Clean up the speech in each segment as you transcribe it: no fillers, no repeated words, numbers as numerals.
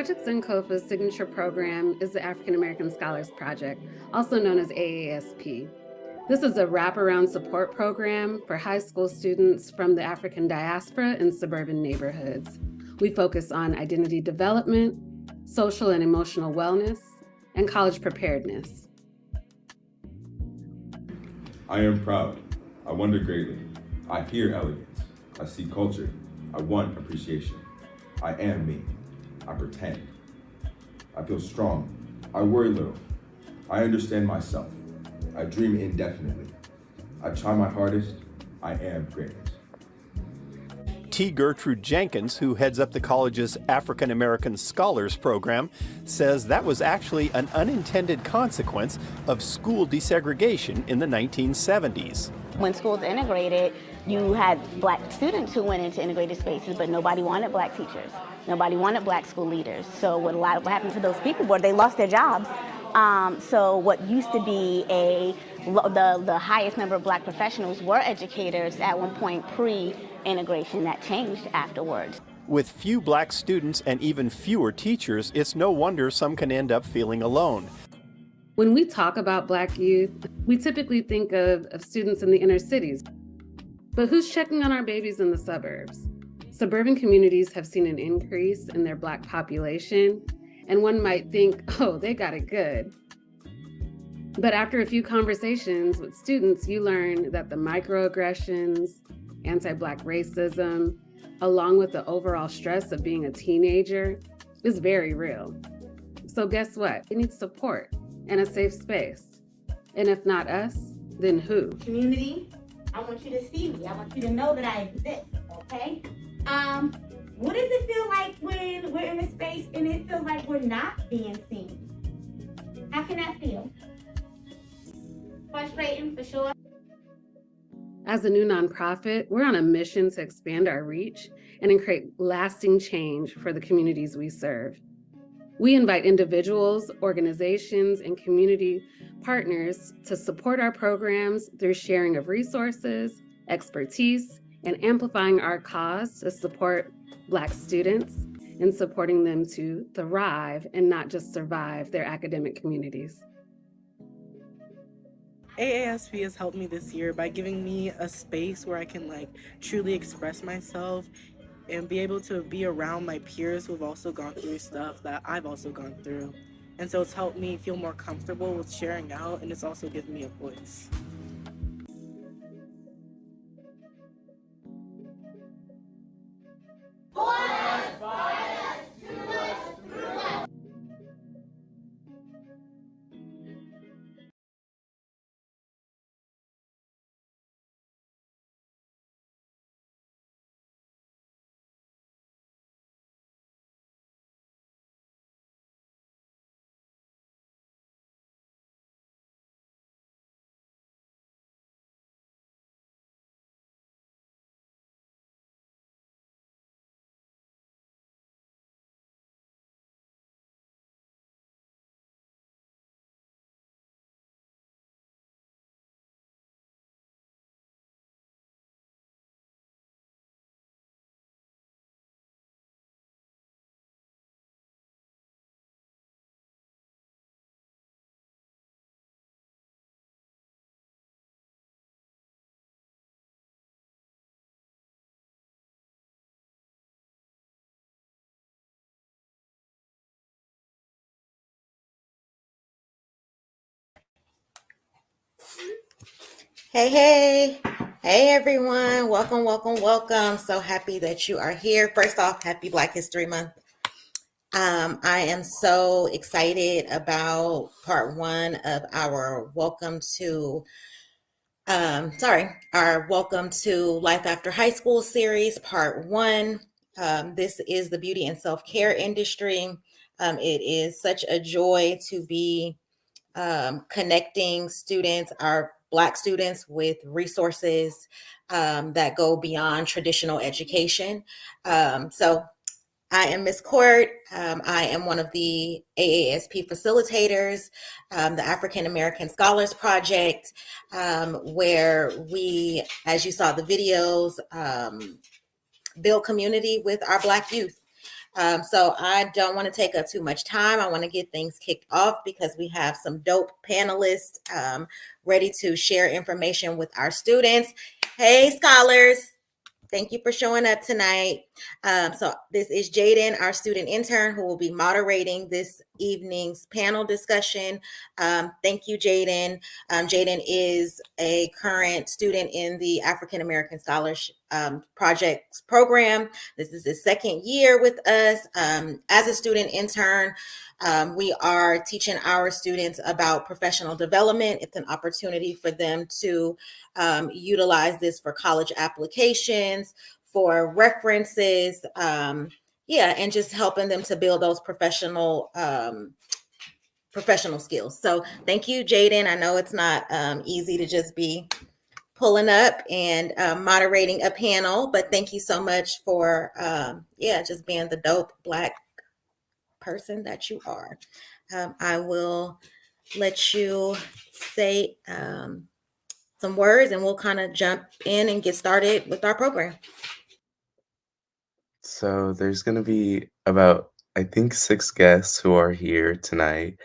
Project Zenkofa's signature program is the African American Scholars Project, also known as AASP. This is a wraparound support program for high school students from the African diaspora in suburban neighborhoods. We focus on identity development, social and emotional wellness, and college preparedness. I am proud. I wonder greatly. I hear elegance. I see culture. I want appreciation. I am me. I pretend. I feel strong. I worry little. I understand myself. I dream indefinitely. I try my hardest. I am greatness. T. Gertrude Jenkins, who heads up the college's African American Scholars Program, says that was actually an unintended consequence of school desegregation in the 1970s. When schools integrated, you had black students who went into integrated spaces, but nobody wanted black teachers. Nobody wanted black school leaders. So what happened to those people were they lost their jobs. So what used to be the highest number of black professionals were educators at one point pre-integration. That changed afterwards. With few black students and even fewer teachers, it's no wonder some can end up feeling alone. When we talk about Black youth, we typically think of students in the inner cities. But who's checking on our babies in the suburbs? Suburban communities have seen an increase in their Black population, and one might think, oh, they got it good. But after a few conversations with students, you learn that the microaggressions, anti-Black racism, along with the overall stress of being a teenager, is very real. So guess what? It needs support and a safe space. And if not us, then who? Community, I want you to see me. I want you to know that I exist, okay? What does it feel like when we're in a space and it feels like we're not being seen? How can that feel? Frustrating, for sure. As a new nonprofit, we're on a mission to expand our reach and create lasting change for the communities we serve. We invite individuals, organizations, and community partners to support our programs through sharing of resources, expertise, and amplifying our cause to support Black students and supporting them to thrive and not just survive their academic communities. AASP has helped me this year by giving me a space where I can truly express myself and be able to be around my peers who have also gone through stuff that I've also gone through. And so it's helped me feel more comfortable with sharing out, and it's also given me a voice. Hey everyone. Welcome. So happy that you are here. First off, happy Black History Month. I am so excited about part one of our Welcome to Life After High School series, part one. This is the beauty and self-care industry. It is such a joy to be connecting students, our Black students, with resources that go beyond traditional education. So I am Ms. Court. I am one of the AASP facilitators, the African American Scholars Project, where we, as you saw the videos, build community with our Black youth. So I don't want to take up too much time. I want to get things kicked off because we have some dope panelists ready to share information with our students. Hey, scholars. Thank you for showing up tonight. So this is Jaden, our student intern, who will be moderating this evening's panel discussion. Thank you, Jaden. Jaden is a current student in the African American Scholarship Projects program. This is his second year with us as a student intern. We are teaching our students about professional development. It's an opportunity for them to utilize this for college applications, for references, and just helping them to build those professional skills. So thank you, Jaden. I know it's not easy to just be pulling up and moderating a panel, but thank you so much for just being the dope Black person that you are. I will let you say some words and we'll kind of jump in and get started with our program. So there's going to be about, I think, 6 guests who are here tonight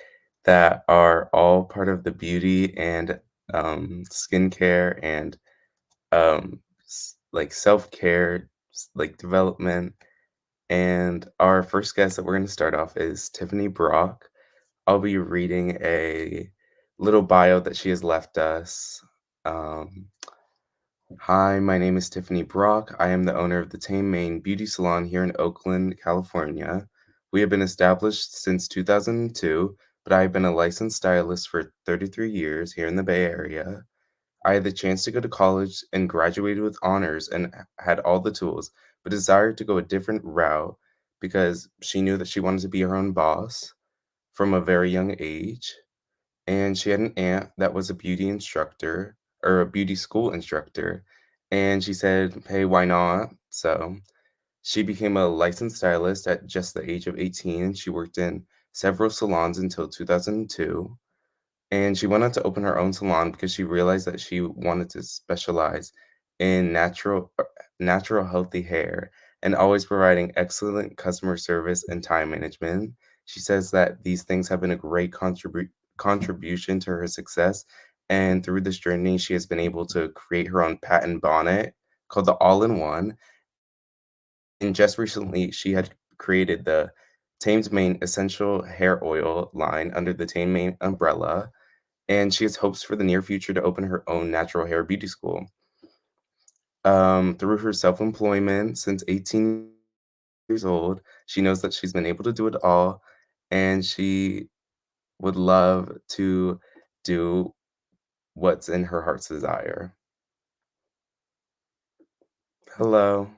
that are all part of the beauty and skincare and like self-care, like development. And our first guest that we're going to start off is Tiffany Brock. I'll be reading a little bio that she has left us. Hi, my name is Tiffany Brock. I am the owner of the Tame Maine Beauty Salon here in Oakland, California. We have been established since 2002, but I have been a licensed stylist for 33 years here in the Bay Area. I had the chance to go to college and graduated with honors and had all the tools, but desired to go a different route because she knew that she wanted to be her own boss from a very young age. And she had an aunt that was a beauty instructor or a beauty school instructor. And she said, hey, why not? So she became a licensed stylist at just the age of 18. She worked in several salons until 2002. And she went on to open her own salon because she realized that she wanted to specialize in natural healthy hair and always providing excellent customer service and time management. She says that these things have been a great contribution to her success. And through this journey, she has been able to create her own patent bonnet called the All-in-One. And just recently, she had created the Tamed Mane Essential Hair Oil line under the Tamed Mane umbrella, and she has hopes for the near future to open her own natural hair beauty school. Through her self-employment since 18 years old, she knows that she's been able to do it all, and she would love to do what's in her heart's desire. Hello.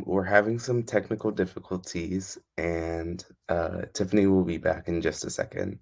We're having some technical difficulties, and Tiffany will be back in just a second.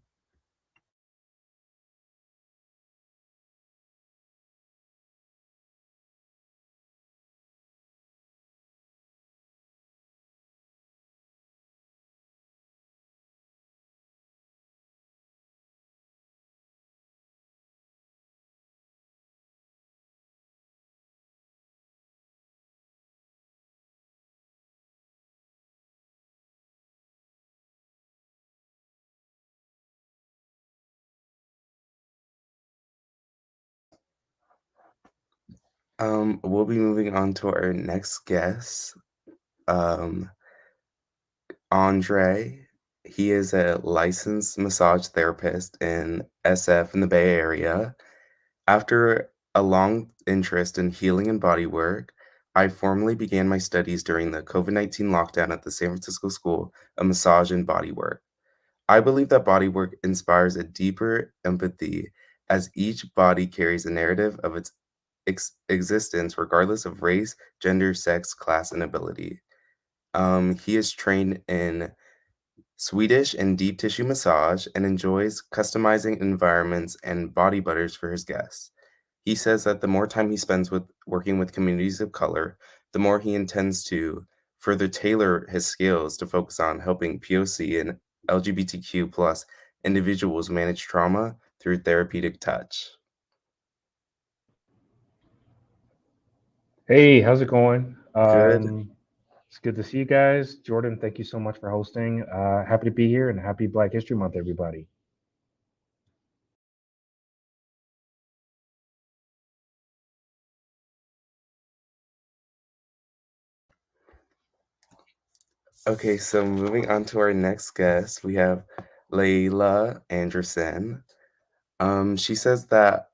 We'll be moving on to our next guest. Um, Andre. He is a licensed massage therapist in SF in the Bay Area. After a long interest in healing and body work, I formally began my studies during the COVID-19 lockdown at the San Francisco School of Massage and Bodywork. I believe that bodywork inspires a deeper empathy as each body carries a narrative of its existence regardless of race, gender, sex, class, and ability. He is trained in Swedish and deep tissue massage and enjoys customizing environments and body butters for his guests. He says that the more time he spends with working with communities of color, the more he intends to further tailor his skills to focus on helping POC and LGBTQ plus individuals manage trauma through therapeutic touch. Hey, how's it going? Good. It's good to see you guys. Jordan, thank you so much for hosting. Happy to be here and happy Black History Month, everybody. Okay, so moving on to our next guest, we have Layla Anderson. She says that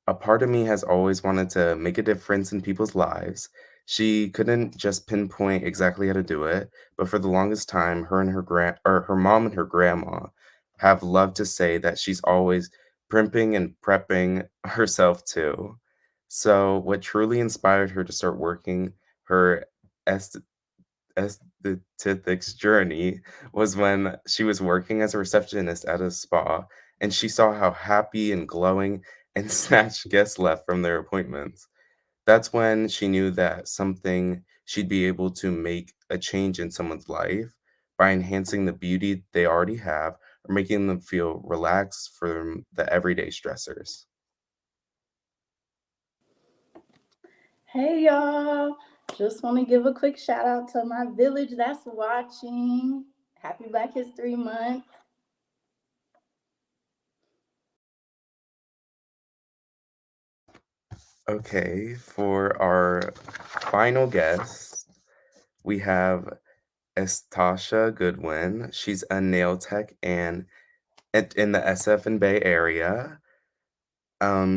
a part of me has always wanted to make a difference in people's lives. She couldn't just pinpoint exactly how to do it, but for the longest time, her and her mom and her grandma have loved to say that she's always primping and prepping herself too. So, what truly inspired her to start working her aesthetics journey was when she was working as a receptionist at a spa and she saw how happy and glowing and snatched guests left from their appointments. That's when she knew that something she'd be able to make a change in someone's life by enhancing the beauty they already have or making them feel relaxed from the everyday stressors. Hey y'all, just want to give a quick shout out to my village that's watching. Happy Black History Month. Okay, for our final guest, we have Estasha Goodwin. She's a nail tech and in the SF and Bay Area.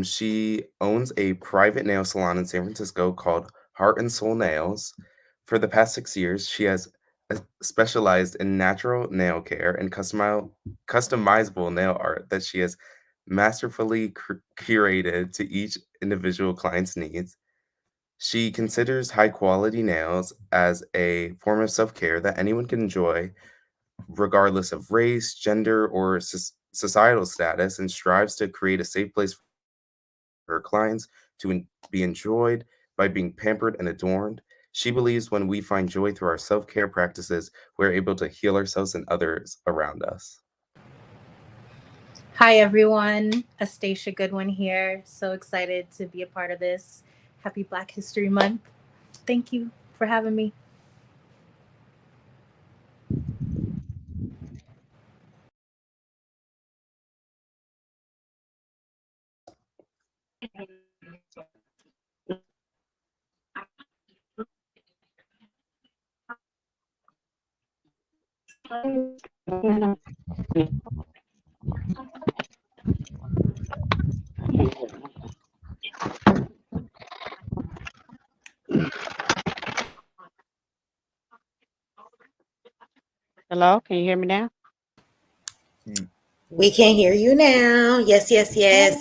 She owns a private nail salon in San Francisco called Heart and Soul Nails. For the past 6 years, she has specialized in natural nail care and customizable nail art that she has masterfully curated to each individual client's needs. She considers high quality nails as a form of self care that anyone can enjoy, regardless of race, gender, or societal status, and strives to create a safe place for her clients to be enjoyed by being pampered and adorned. She believes when we find joy through our self care practices, we're able to heal ourselves and others around us. Hi, everyone. Astacia Goodwin here. So excited to be a part of this. Happy Black History Month. Thank you for having me. Hello, can you hear me now? We can hear you now. Yes, yes, yes.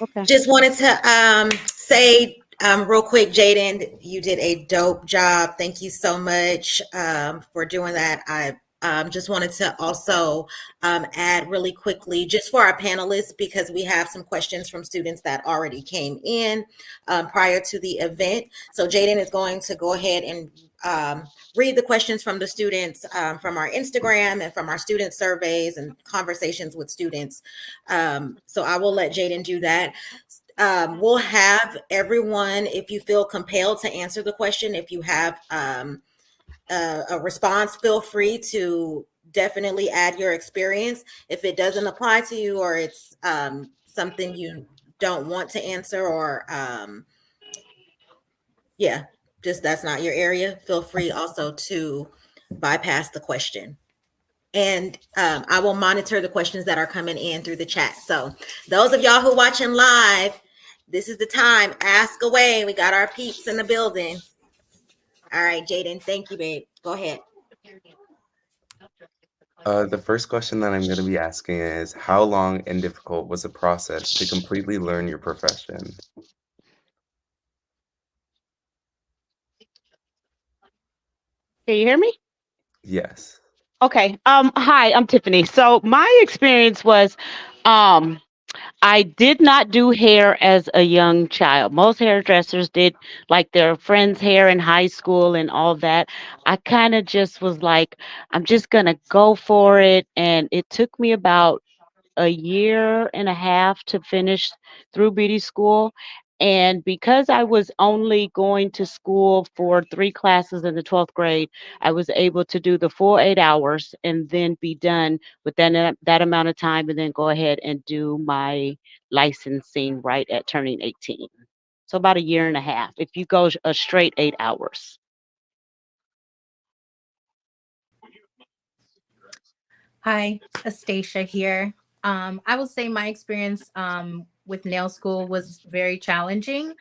Okay. Just wanted to say real quick, Jaden, you did a dope job. Thank you so much for doing that. I just wanted to also add really quickly, just for our panelists, because we have some questions from students that already came in prior to the event. So Jaden is going to go ahead and read the questions from the students from our Instagram and from our student surveys and conversations with students. So I will let Jaden do that. We'll have everyone, if you feel compelled to answer the question, if you have a response, feel free to definitely add your experience. If it doesn't apply to you or it's something you don't want to answer or yeah, just that's not your area, feel free also to bypass the question. And I will monitor the questions that are coming in through the chat. So those of y'all who watching live, this is the time. Ask away. We got our peeps in the building. All right, Jaden. Thank you, babe. Go ahead. The first question that I'm going to be asking is, how long and difficult was the process to completely learn your profession? Can you hear me? Yes. Okay. Hi, I'm Tiffany. So my experience was, um, I did not do hair as a young child. Most hairdressers did like their friends' hair in high school and all that. I kind of just was like, I'm just gonna go for it, and it took me about a year and a half to finish through beauty school. And because I was only going to school for 3 classes in the 12th grade, I was able to do the full 8 hours and then be done within that amount of time and then go ahead and do my licensing right at turning 18. So about a year and a half if you go a straight 8 hours. Hi, Astacia here. I will say my experience with nail school was very challenging.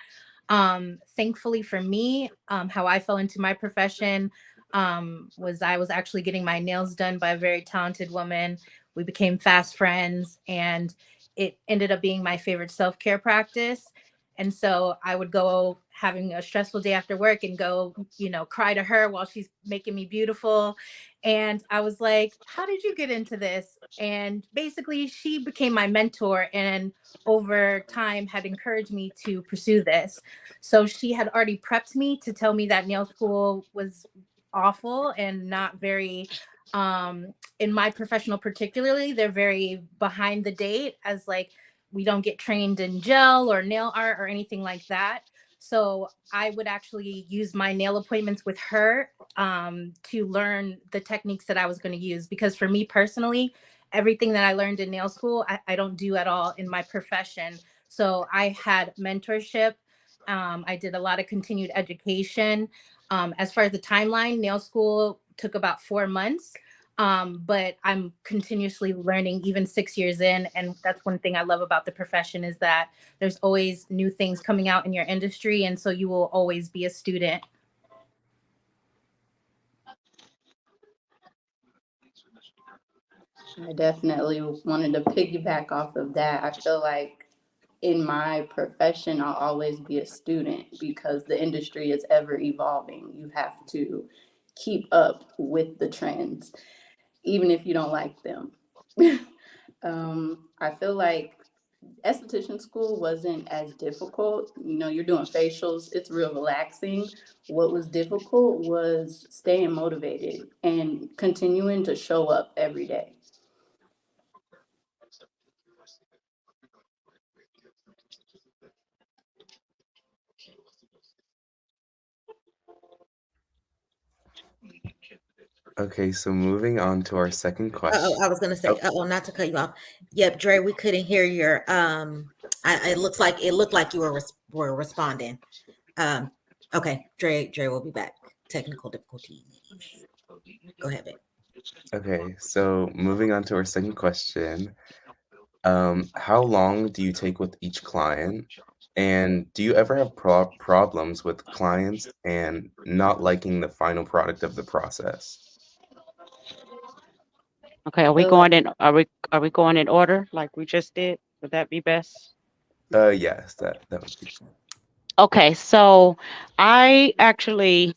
Thankfully for me, how I fell into my profession was I was actually getting my nails done by a very talented woman. We became fast friends, and it ended up being my favorite self care practice. And so I would go having a stressful day after work and go, cry to her while she's making me beautiful. And I was like, how did you get into this? And basically, she became my mentor and over time had encouraged me to pursue this. So she had already prepped me to tell me that nail school was awful and not very in my professional particularly, they're very behind the date, as like we don't get trained in gel or nail art or anything like that. So I would actually use my nail appointments with her to learn the techniques that I was going to use, because for me personally, everything that I learned in nail school I don't do at all in my profession. So I had mentorship. I did a lot of continued education. As far as the timeline, nail school took about 4 months. But I'm continuously learning even 6 years in. And that's one thing I love about the profession is that there's always new things coming out in your industry. And so you will always be a student. I definitely wanted to piggyback off of that. I feel like in my profession, I'll always be a student because the industry is ever evolving. You have to keep up with the trends, even if you don't like them. I feel like esthetician school wasn't as difficult. You're doing facials, it's real relaxing. What was difficult was staying motivated and continuing to show up every day. Okay, so moving on to our second question. I was gonna say, not to cut you off. Yep, Dre, we couldn't hear your it looked like you were responding. Okay, Dre will be back. Technical difficulties. Go ahead, babe. Okay, so moving on to our second question. How long do you take with each client? And do you ever have problems with clients and not liking the final product of the process? Okay, I feel like are we going in order like we just did? Would that be best? Yes, that would be fine. Okay, so I actually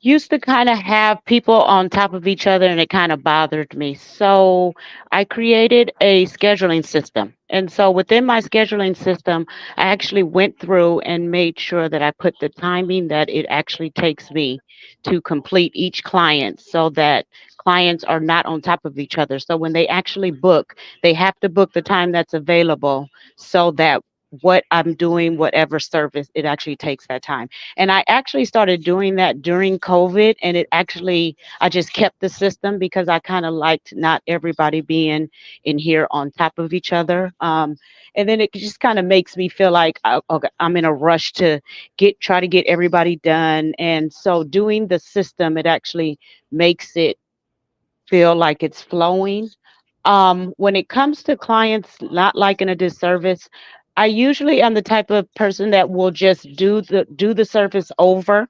used to kind of have people on top of each other and it kind of bothered me. So I created a scheduling system. And so within my scheduling system, I actually went through and made sure that I put the timing that it actually takes me to complete each client so that clients are not on top of each other. So when they actually book, they have to book the time that's available so that what I'm doing, whatever service, it actually takes that time. And I actually started doing that during COVID, and it actually, I just kept the system because I kind of liked not everybody being in here on top of each other. And then it just kind of makes me feel like okay, I'm in a rush to try to get everybody done. And so doing the system, it actually makes it feel like it's flowing. When it comes to clients not liking a disservice, I usually am the type of person that will just do the service over.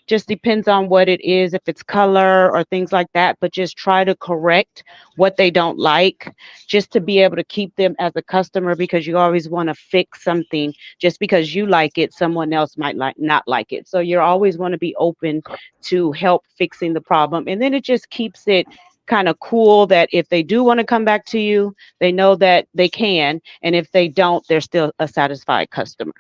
Just depends on what it is, if it's color or things like that, but just try to correct what they don't like, just to be able to keep them as a customer, because you always want to fix something. Just because you like it, someone else might not like it. So you always want to be open to help fixing the problem. And then it just keeps it kind of cool that if they do want to come back to you, they know that they can. And if they don't, they're still a satisfied customer.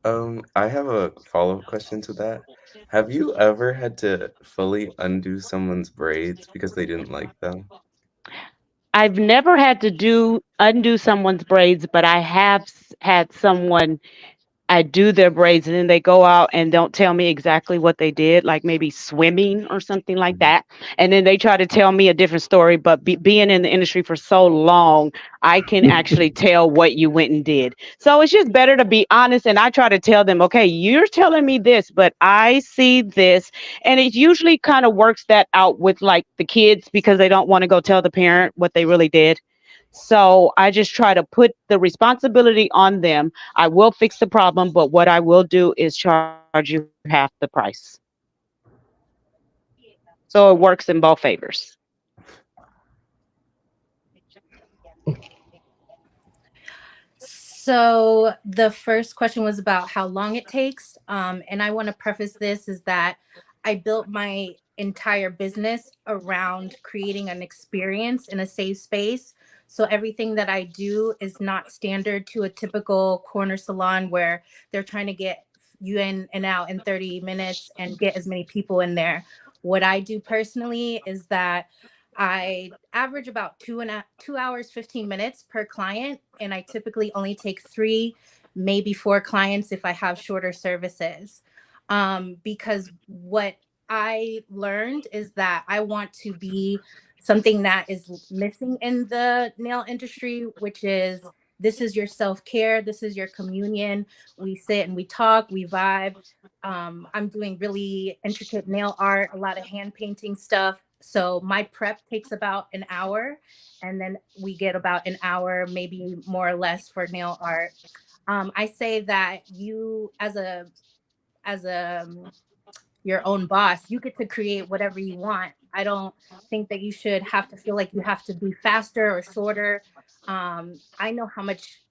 I have a follow-up question to that. Have you ever had to fully undo someone's braids because they didn't like them? I've never had to do undo someone's braids, but I have had someone, I do their braids and then they go out and don't tell me exactly what they did, like maybe swimming or something like Mhm. that. And then they try to tell me a different story. But being in the industry for so long, I can actually tell what you went and did. So it's just better to be honest. And I try to tell them, okay, you're telling me this, but I see this. And it usually kind of works that out with like the kids because they don't want to go tell the parent what they really did. So I just try to put the responsibility on them. I will fix the problem, but what I will do is charge you half the price. So it works in both favors. So the first question was about how long it takes. And I want to preface this is that I built my entire business around creating an experience in a safe space. So everything that I do is not standard to a typical corner salon where they're trying to get you in and out in 30 minutes and get as many people in there. What I do personally is that I average about 2 hours, 15 minutes per client, and I typically only take three, maybe four clients if I have shorter services. Because what I learned is that I want to be something that is missing in the nail industry, which is this is your self care, this is your communion. We sit and we talk, we vibe. I'm doing really intricate nail art, a lot of hand painting stuff. So my prep takes about an hour, and then we get about an hour, maybe more or less, for nail art. I say that you, as a your own boss, you get to create whatever you want. I don't think that you should have to feel like you have to be faster or shorter. I know how much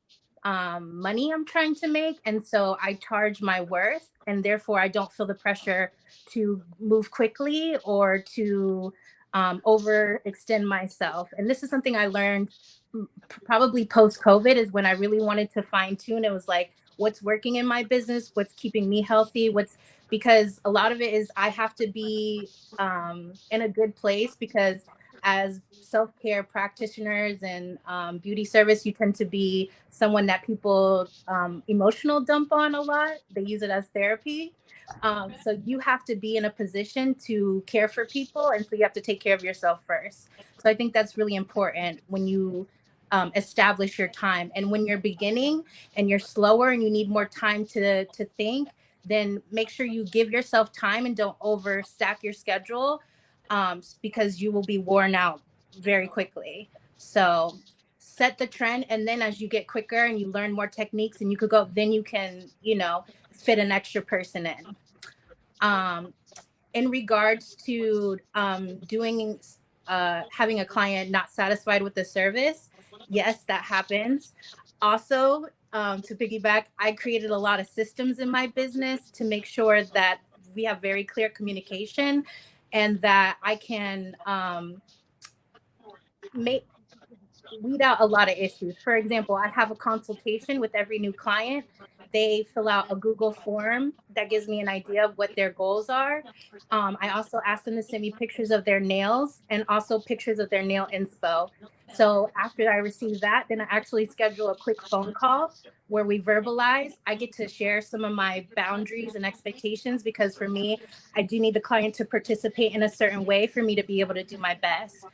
money I'm trying to make, and so I charge my worth, and therefore I don't feel the pressure to move quickly or to overextend myself. And this is something I learned probably post COVID, is when I really wanted to fine tune. It was like, what's working in my business, what's keeping me healthy, what's, because a lot of it is I have to be in a good place, because as self-care practitioners and beauty service, you tend to be someone that people emotional dump on a lot. They use it as therapy. So you have to be in a position to care for people, and so you have to take care of yourself first. So I think that's really important when you establish your time. And when you're beginning and you're slower and you need more time to think, then make sure you give yourself time and don't overstack your schedule, because you will be worn out very quickly. So set the trend, and then as you get quicker and you learn more techniques and you could go, then you can, fit an extra person in. Um, in regards to doing having a client not satisfied with the service, yes, that happens. Also, to piggyback, I created a lot of systems in my business to make sure that we have very clear communication, and that I can make weed out a lot of issues. For example, I have a consultation with every new client. They fill out a Google form that gives me an idea of what their goals are. I also ask them to send me pictures of their nails and also pictures of their nail inspo. So after I receive that, then I actually schedule a quick phone call where we verbalize. I get to share some of my boundaries and expectations because for me, I do need the client to participate in a certain way for me to be able to do my best.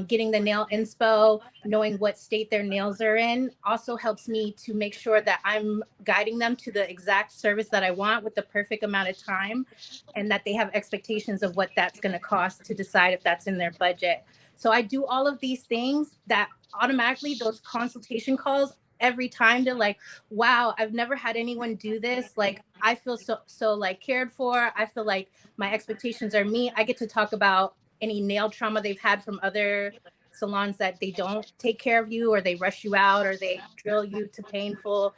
Getting the nail inspo, knowing what state their nails are in, also helps me to make sure that I'm guiding them to the exact service that I want with the perfect amount of time, and that they have expectations of what that's going to cost to decide if that's in their budget. So I do all of these things that automatically those consultation calls every time they're like, wow, I've never had anyone do this. Like I feel so like cared for. I feel like my expectations are met. I get to talk about any nail trauma they've had from other salons that they don't take care of you, or they rush you out, or they drill you to painful,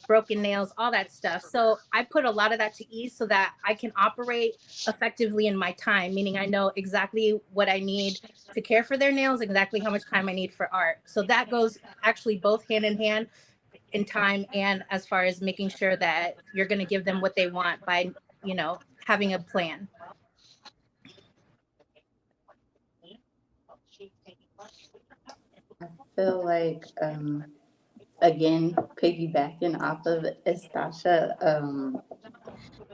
broken nails, all that stuff. So I put a lot of that to ease so that I can operate effectively in my time, meaning I know exactly what I need to care for their nails, exactly how much time I need for art. So that goes actually both hand in hand in time, and as far as making sure that you're going to give them what they want by, having a plan. I feel like, again, piggybacking off of Estasha,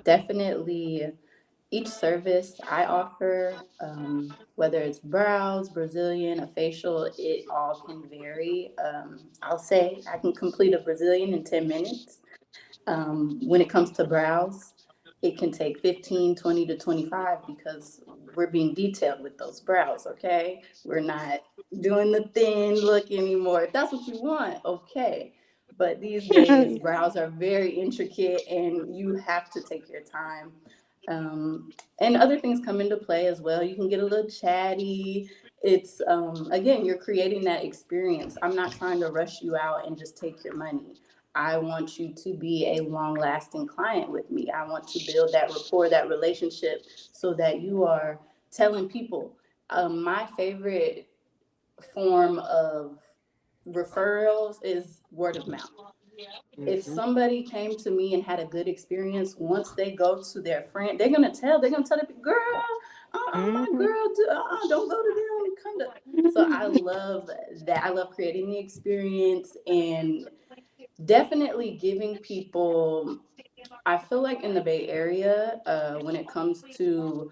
definitely each service I offer, whether it's brows, Brazilian, a facial, it all can vary. I'll say I can complete a Brazilian in 10 minutes. When it comes to brows, it can take 15, 20 to 25 because we're being detailed with those brows, okay? We're not doing the thin look anymore. If that's what you want, okay. But these days, brows are very intricate and you have to take your time. And other things come into play as well. You can get a little chatty. It's, again, you're creating that experience. I'm not trying to rush you out and just take your money. I want you to be a long lasting client with me. I want to build that rapport, that relationship, so that you are telling people. My favorite form of referrals is word of mouth. If somebody came to me and had a good experience, once they go to their friend, they're gonna tell the girl, my girl, don't go to them. Come to. So I love that. I love creating the experience and definitely giving people. I feel like in the Bay Area, when it comes to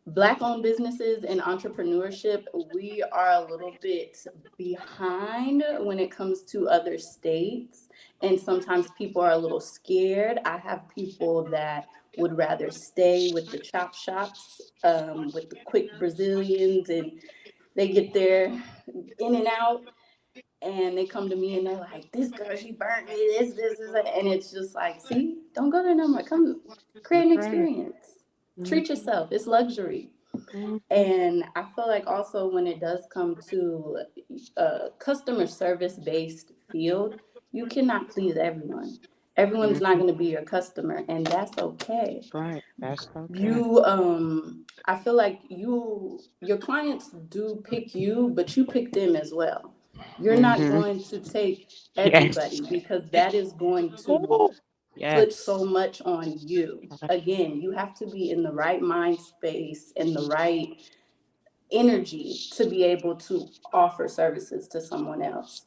Black-owned businesses and entrepreneurship, we are a little bit behind when it comes to other states. And sometimes people are a little scared. I have people that would rather stay with the chop shops, with the quick Brazilians, and they get there in and out. And they come to me and they're like, this girl, she burnt me, this. And it's just like, see, don't go there no more. Come create an experience. Treat yourself. It's luxury. And I feel like also when it does come to a customer service based field, you cannot please everyone. Everyone's not going to be your customer, and that's okay. Right. That's okay. You, I feel like your clients do pick you, but you pick them as well. You're not going to take Yes. everybody because that is going to Ooh, put so yes. much on you. Again, you have to be in the right mind space and the right energy to be able to offer services to someone else.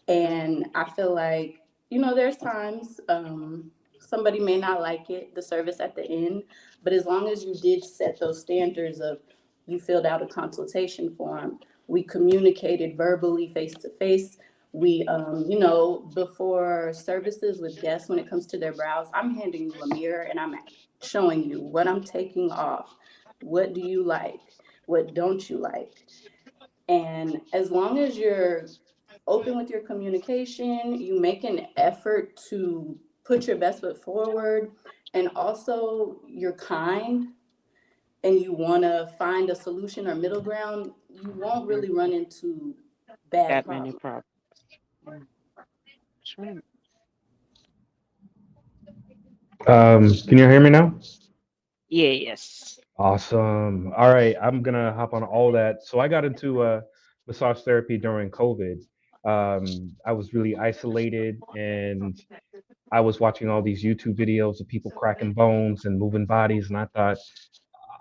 And I feel like, there's times somebody may not like it, the service at the end, but as long as you did set those standards of you filled out a consultation form, we communicated verbally face to face. We, before services with guests, when it comes to their brows, I'm handing you a mirror and I'm showing you what I'm taking off. What do you like? What don't you like? And as long as you're open with your communication, you make an effort to put your best foot forward, and also you're kind and you want to find a solution or middle ground, you won't really run into bad That many problems. problems. Mm, that's right. Can you hear me now? Yes. Awesome. All right, I'm gonna hop on all that. So I got into massage therapy during COVID. I was really isolated, and I was watching all these YouTube videos of people cracking bones and moving bodies, and I thought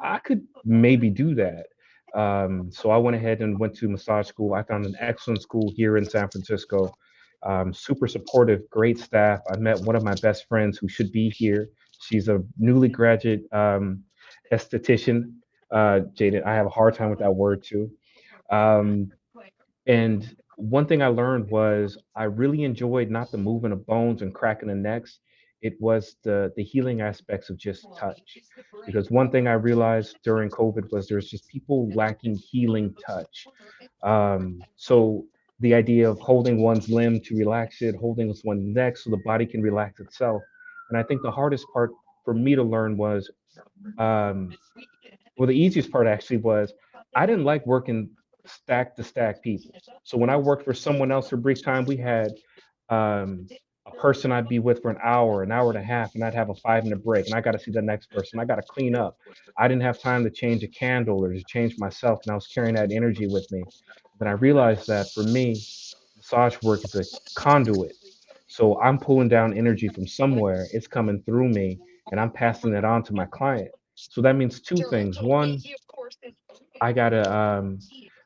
I could maybe do that. So I went ahead and went to massage school. I found an excellent school here in San Francisco. Super supportive, great staff. I met one of my best friends who should be here. She's a newly graduate esthetician. Jaden, I have a hard time with that word too. Um, and one thing I learned was I really enjoyed not the movement of bones and cracking the necks. It was the healing aspects of just touch. Because one thing I realized during COVID was there's just people lacking healing touch. So the idea of holding one's limb to relax it, holding one's neck so the body can relax itself. And I think the hardest part for me to learn was um, well, the easiest part actually was I didn't like working stack to stack people. So when I worked for someone else for a brief time, we had a person I'd be with for an hour and a half, and I'd have a 5 minute break, and I got to see the next person. I got to clean up. I didn't have time to change a candle or to change myself, and I was carrying that energy with me. Then I realized that for me, massage work is a conduit. So I'm pulling down energy from somewhere, it's coming through me, and I'm passing it on to my client. So that means two things. One, I gotta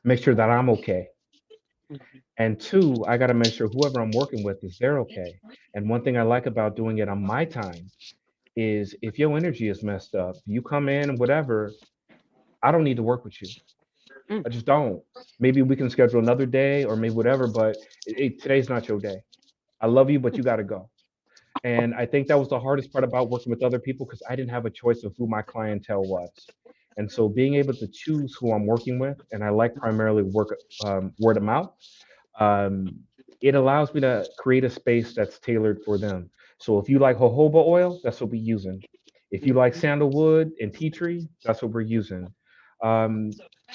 make sure that I'm okay. Mhm. And two, I gotta make sure whoever I'm working with is they're okay. And one thing I like about doing it on my time is if your energy is messed up, you come in, whatever, I don't need to work with you. Mm. I just don't. Maybe we can schedule another day or maybe whatever, but today's not your day. I love you, but you gotta go. And I think that was the hardest part about working with other people because I didn't have a choice of who my clientele was. And so being able to choose who I'm working with, and I like primarily work word of mouth, um, it allows me to create a space that's tailored for them. So if you like jojoba oil, that's what we're using. If you like Mhm. sandalwood and tea tree, that's what we're using. Um,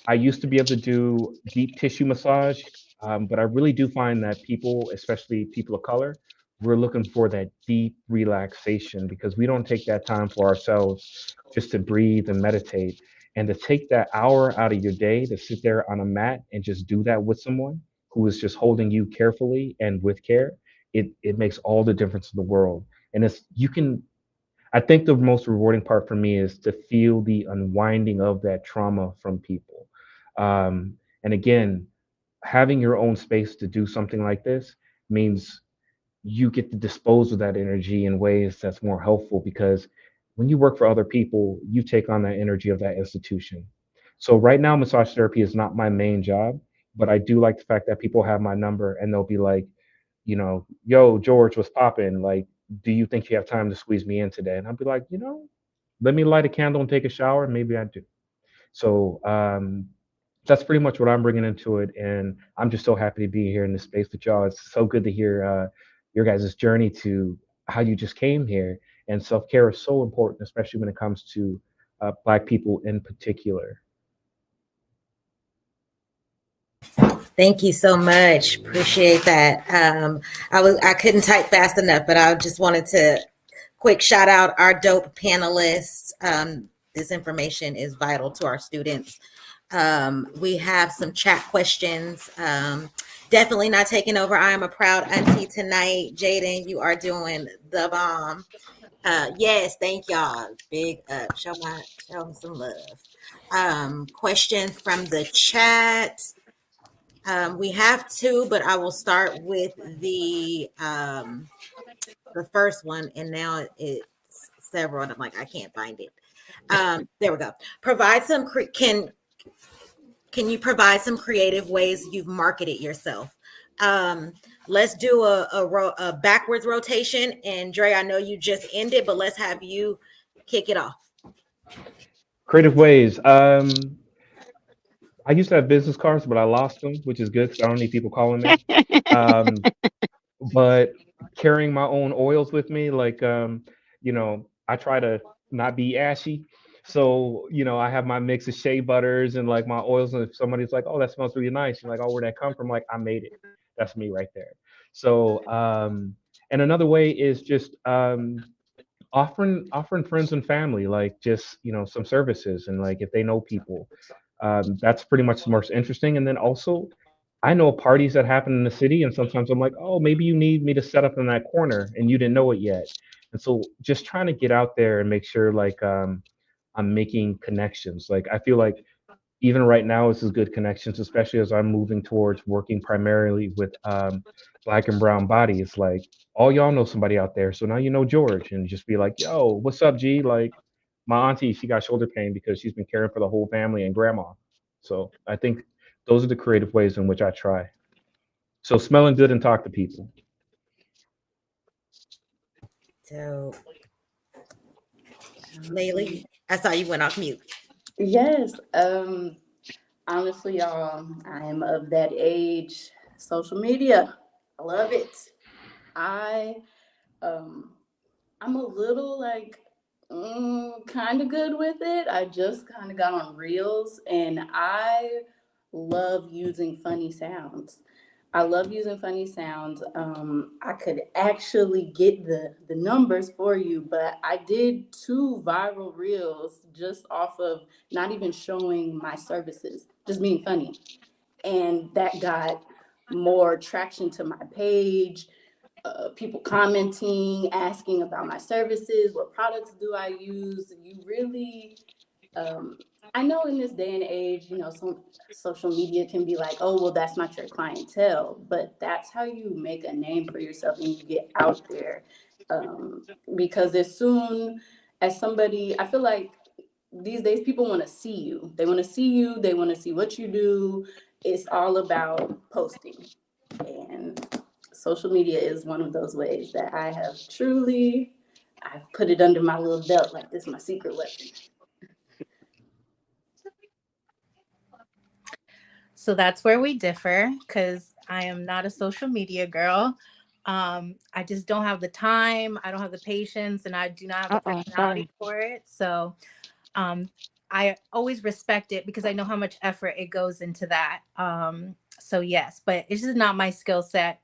I used to be able to do deep tissue massage, but I really do find that people, especially people of color, we're looking for that deep relaxation because we don't take that time for ourselves just to breathe and meditate. And to take that hour out of your day to sit there on a mat and just do that with someone who is just holding you carefully and with care, it makes all the difference in the world. And it's you can I think the most rewarding part for me is to feel the unwinding of that trauma from people. And again, having your own space to do something like this means you get to dispose of that energy in ways that's more helpful because when you work for other people, you take on that energy of that institution. So right now, massage therapy is not my main job, but I do like the fact that people have my number and they'll be like, yo, George, what's popping? Like, do you think you have time to squeeze me in today? And I'll be like, let me light a candle and take a shower. Maybe I do. So that's pretty much what I'm bringing into it, and I'm just so happy to be here in this space with y'all. It's so good to hear your guys' journey to how you just came here, and self care is so important, especially when it comes to Black people in particular. Thank you so much. Appreciate that. I couldn't type fast enough, but I just wanted to quick shout out our dope panelists. This information is vital to our students. We have some chat questions. Definitely not taking over. I am a proud auntie tonight. Jaden, you are doing the bomb. Yes, thank y'all. Big up. Show them some love. Questions from the chat. We have two, but I will start with the first one, and now it's several, and I'm like, I can't find it. There we go. Provide some can you provide some creative ways you've marketed yourself? Um, let's do a backwards rotation, and Dre, I know you just ended, but let's have you kick it off. Creative ways. I used to have business cards, but I lost them, which is good because I don't need people calling me. Um, but carrying my own oils with me, like I try to not be ashy. So, I have my mix of shea butters and like my oils, and if somebody's like, oh, that smells really nice, you're like, oh, where'd that come from? Like, I made it. That's me right there. So and another way is just offering friends and family like just some services, and like if they know people, that's pretty much the most interesting. And then also I know parties that happen in the city, and sometimes I'm like, oh, maybe you need me to set up in that corner and you didn't know it yet. And so just trying to get out there and make sure like I'm making connections. Like I feel like even right now, this is good connections, especially as I'm moving towards working primarily with black and brown bodies. Like, all y'all know somebody out there, so now you know George, and just be like, "Yo, what's up, G?" Like, my auntie, she got shoulder pain because she's been caring for the whole family and grandma. So I think those are the creative ways in which I try. So smelling good and talk to people. So, Laylee, Um, I saw you went off mute. yes. Honestly, y'all, I am of that age. Social media, I love it. I um I'm a little like kind of good with it. I just kind of got on Reels and I love using funny sounds. I love using funny sounds. I could actually get the numbers for you, but I did two viral reels just off of not even showing my services, just being funny, and that got more traction to my page, people commenting, asking about my services, what products do I use. You really, um, I know in this day and age, some social media can be like, oh, well, that's not your clientele, but that's how you make a name for yourself and you get out there. Because as soon as somebody, I feel like these days people want to see you. They want to see you. They want to see what you do. It's all about posting. And social media is one of those ways that I've put it under my little belt like this is my secret weapon. So that's where we differ because I am not a social media girl. I just don't have the time, I don't have the patience, and I do not have the Uh-oh, personality sorry. for it. So um, I always respect it because I know how much effort it goes into that. So yes, but it's just not my skill set.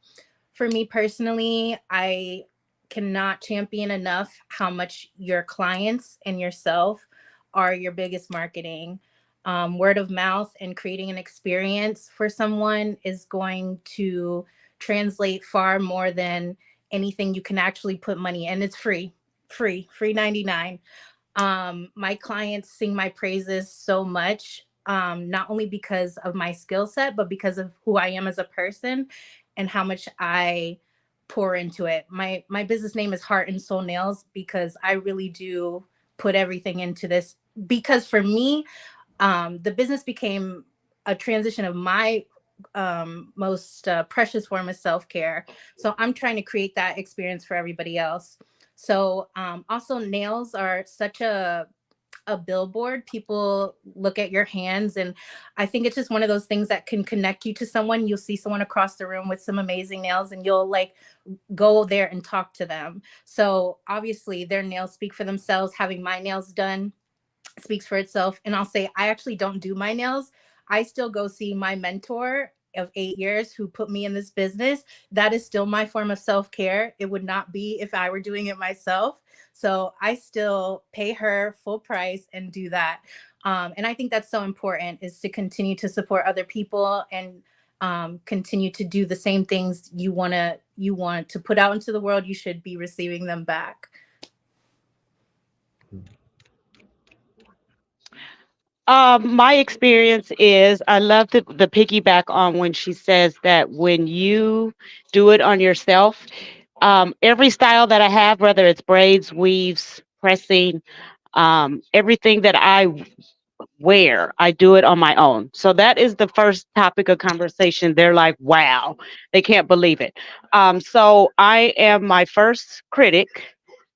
For me personally, I cannot champion enough how much your clients and yourself are your biggest marketing. Word of mouth and creating an experience for someone is going to translate far more than anything you can actually put money in. It's free 99. My clients sing my praises so much, not only because of my skill set, but because of who I am as a person and how much I pour into it. My business name is Heart and Soul Nails because I really do put everything into this. Because for me, the business became a transition of my most precious form of self care. So I'm trying to create that experience for everybody else. So also nails are such a billboard. People look at your hands, and I think it's just one of those things that can connect you to someone. You'll see someone across the room with some amazing nails, and you'll like go there and talk to them. So obviously, their nails speak for themselves. Having my nails done speaks for itself. And I'll say, I actually don't do my nails. I still go see my mentor of 8 years who put me in this business. That is still my form of self care. It would not be if I were doing it myself. So I still pay her full price and do that. And I think that's so important is to continue to support other people and continue to do the same things you want to put out into the world. You should be receiving them back. My experience is I love the piggyback on when she says that when you do it on yourself, every style that I have, whether it's braids, weaves, pressing, everything that I wear, I do it on my own. So that is the first topic of conversation. They're like, wow, they can't believe it. So I am my first critic.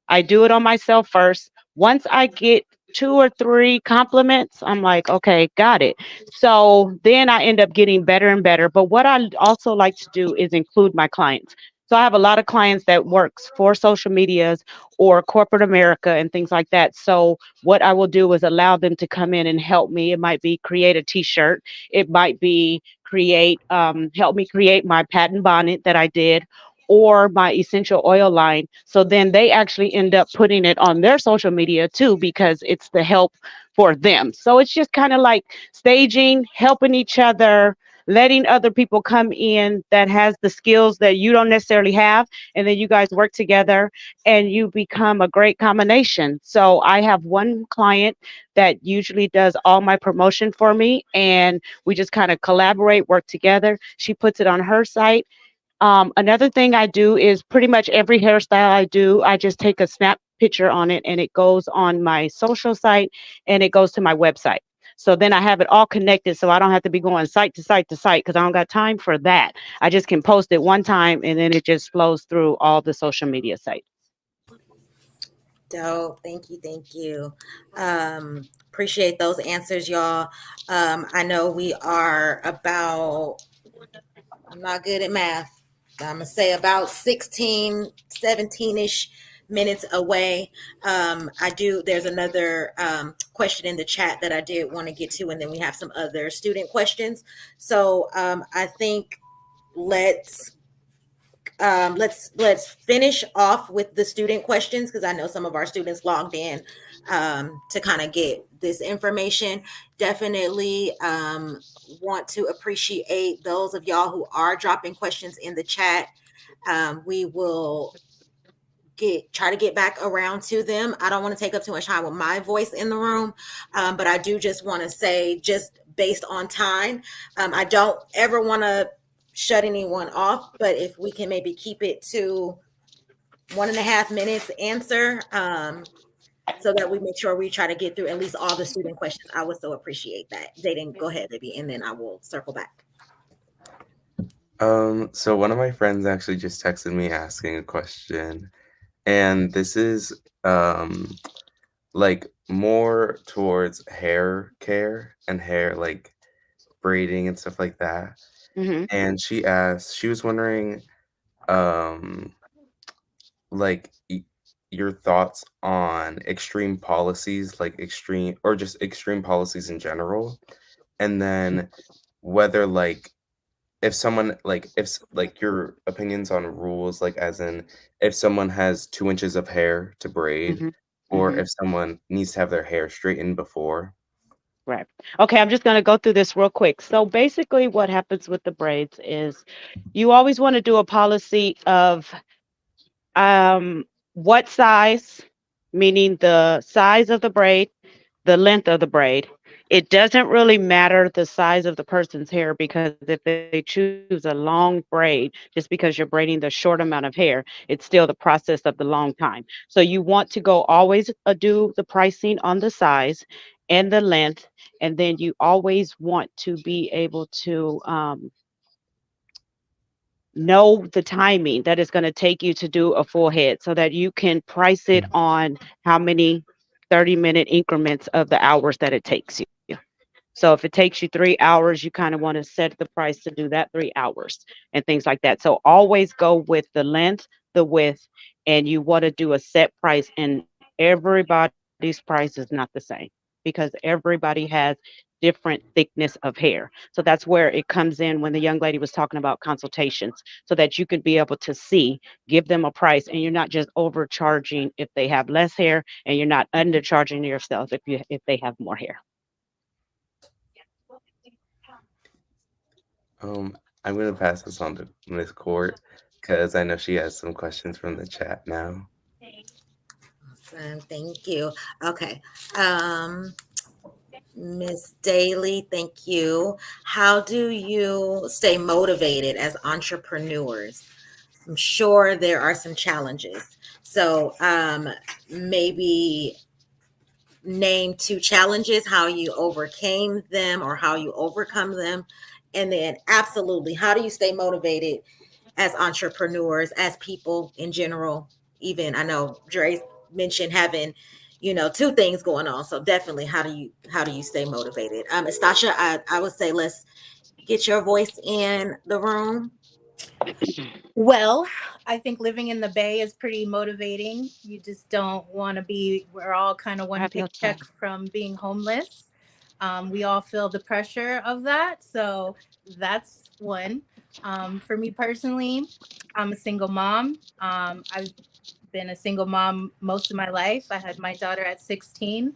I do it on myself first. Once I get two or three compliments, I'm like, okay, got it. So then I end up getting better and better. But what I also like to do is include my clients. So I have a lot of clients that works for social medias or corporate America and things like that. So what I will do is allow them to come in and help me. It might be create a t-shirt. It might be help me create my patent bonnet that I did or my essential oil line. So then they actually end up putting it on their social media too because it's the help for them. So it's just kind of like staging, helping each other, letting other people come in that has the skills that you don't necessarily have, and then you guys work together and you become a great combination. So I have one client that usually does all my promotion for me, and we just kind of collaborate, work together. She puts it on her site. Another thing I do is pretty much every hairstyle I do, I just take a snap picture on it and it goes on my social site and it goes to my website. So then I have it all connected so I don't have to be going site to site to site because I don't got time for that. I just can post it one time and then it just flows through all the social media sites. Dope. Thank you. Thank you. Appreciate those answers, y'all. I know we are about, I'm not good at math. I'm going to say about 16, 17-ish minutes away. There's another question in the chat that I did want to get to, and then we have some other student questions. So I think let's let's finish off with the student questions because I know some of our students logged in to kind of get this information. Definitely want to appreciate those of y'all who are dropping questions in the chat. We will try to get back around to them. I don't want to take up too much time with my voice in the room, but I do just want to say, just based on time, I don't ever want to shut anyone off, but if we can maybe keep it to 1.5 minutes answer, so that we make sure we try to get through at least all the student questions, I would so appreciate that. Jaden, go ahead, Libby, and then I will circle back. So one of my friends actually just texted me asking a question, and this is like more towards hair care and hair like braiding and stuff like that. Hmm. And she was wondering um like your thoughts on extreme policies, like extreme or just extreme policies in general, and then whether like if someone like like your opinions on rules, like as in if someone has 2 inches of hair to braid, Hmm. or Hmm. if someone needs to have their hair straightened before. Right. Okay, I'm just going to go through this real quick. So basically, what happens with the braids is you always want to do a policy of what size, meaning the size of the braid, the length of the braid. It doesn't really matter the size of the person's hair because if they choose a long braid, just because you're braiding the short amount of hair, it's still the process of the long time. So you want to go always do the pricing on the size and the length, and then you always want to be able to know the timing that it's going to take you to do a full head so that you can price it on how many 30-minute increments of the hours that it takes you. So if it takes you 3 hours, you kind of want to set the price to do that 3 hours and things like that. So always go with the length, the width, and you want to do a set price. And everybody's price is not the same because everybody has different thickness of hair. So that's where it comes in when the young lady was talking about consultations so that you could be able to see, give them a price, and you're not just overcharging if they have less hair and you're not undercharging yourself if they have more hair. I'm gonna pass this on to Miss Court because I know she has some questions from the chat now. Awesome. Thank you. Okay. Miss Daly, thank you. How do you stay motivated as entrepreneurs? I'm sure there are some challenges. So maybe name 2 challenges, how you overcame them or how you overcome them. And then absolutely, how do you stay motivated as entrepreneurs, as people in general? Even I know Dre mentioned having, 2 things going on. So definitely how do you stay motivated? Estasha, I would say let's get your voice in the room. Well, I think living in the Bay is pretty motivating. You just don't want to be, we're all kind of one Have your paycheck time. from being homeless. We all feel the pressure of that. So that's one. For me personally, I'm a single mom. I've been a single mom most of my life. I had my daughter at 16.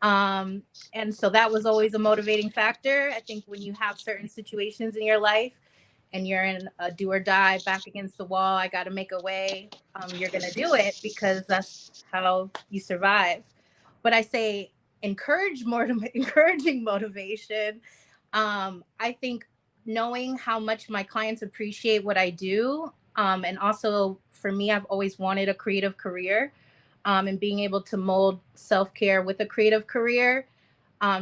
Um, and so that was always a motivating factor. I think when you have certain situations in your life and you're in a do or die back against the wall, I got to make a way, you're going to do it because that's how you survive. But I say encouraging motivation. I think knowing how much my clients appreciate what I do, and also for me, I've always wanted a creative career, and being able to mold self care with a creative career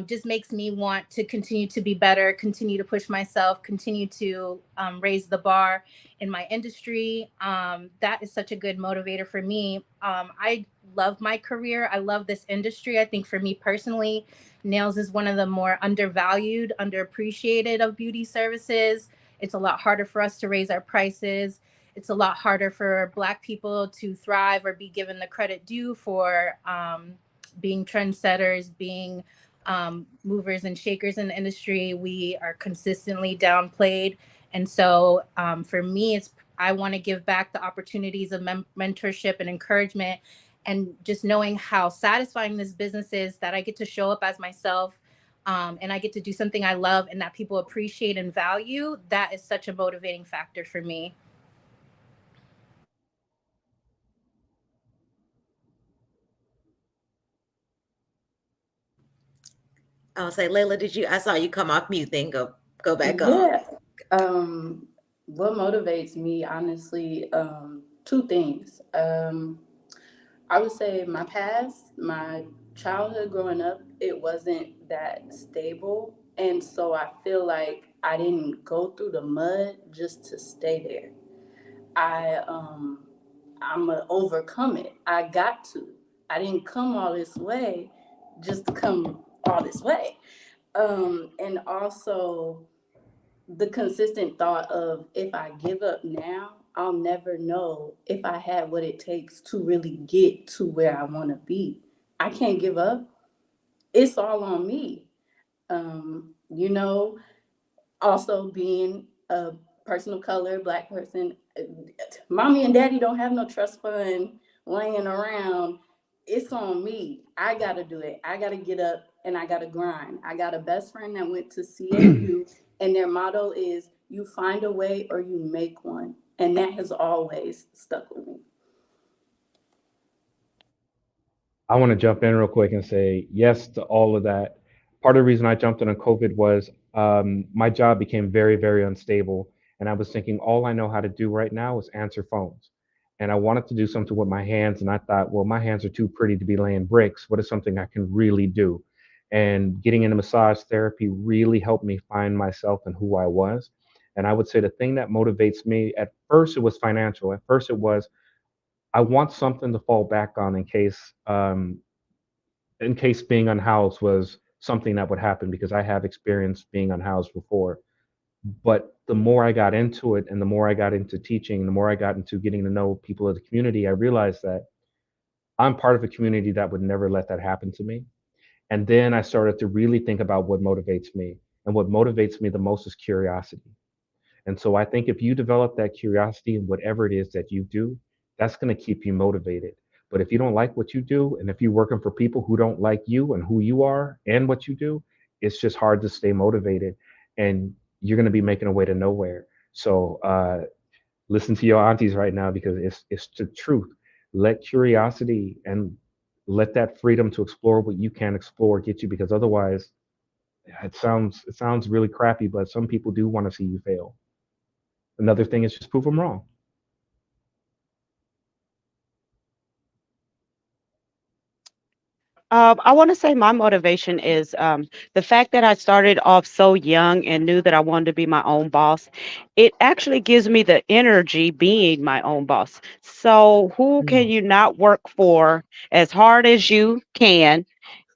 just makes me want to continue to be better, continue to push myself, continue to raise the bar in my industry. That is such a good motivator for me. I love my career. I love this industry. I think for me personally, nails is one of the more undervalued, underappreciated of beauty services. It's a lot harder for us to raise our prices. It's a lot harder for Black people to thrive or be given the credit due for being trendsetters, being movers and shakers in the industry. We are consistently downplayed. And so for me, I want to give back the opportunities of mentorship and encouragement, and just knowing how satisfying this business is, that I get to show up as myself, and I get to do something I love and that people appreciate and value. That is such a motivating factor for me. I'll say, Layla, did you? I saw you come off mute. Then go back on. Yeah. What motivates me, honestly, two things. I would say my past, my childhood growing up, it wasn't that stable. And so I feel like I didn't go through the mud just to stay there. I I'm gonna overcome it. I got to. I didn't come all this way just to come all this way. And also the consistent thought of, if I give up now, I'll never know if I had what it takes to really get to where I want to be. I can't give up. It's all on me. You know, also being a person of color, Black person, mommy and daddy don't have no trust fund laying around. It's on me. I got to do it. I got to get up and I got to grind. I got a best friend that went to CAU, and their motto is, you find a way or you make one. And that has always stuck with me. I want to jump in real quick and say yes to all of that. Part of the reason I jumped into COVID was my job became very, very unstable. And I was thinking, all I know how to do right now is answer phones. And I wanted to do something with my hands. And I thought, well, my hands are too pretty to be laying bricks. What is something I can really do? And getting into massage therapy really helped me find myself and who I was. And I would say the thing that motivates me, at first, it was financial. At first, it was, I want something to fall back on in case being unhoused was something that would happen, because I have experience being unhoused before. But the more I got into it and the more I got into teaching, the more I got into getting to know people of the community, I realized that I'm part of a community that would never let that happen to me. And then I started to really think about what motivates me. And what motivates me the most is curiosity. And so I think if you develop that curiosity in whatever it is that you do, that's going to keep you motivated. But if you don't like what you do, and if you're working for people who don't like you and who you are and what you do, it's just hard to stay motivated, and you're going to be making a way to nowhere. So listen to your aunties right now, because it's the truth. Let curiosity and let that freedom to explore what you can explore get you, because otherwise, it sounds really crappy, but some people do want to see you fail. Another thing is just prove them wrong. I want to say my motivation is the fact that I started off so young and knew that I wanted to be my own boss. It actually gives me the energy being my own boss. So, who can Mm. you not work for as hard as you can,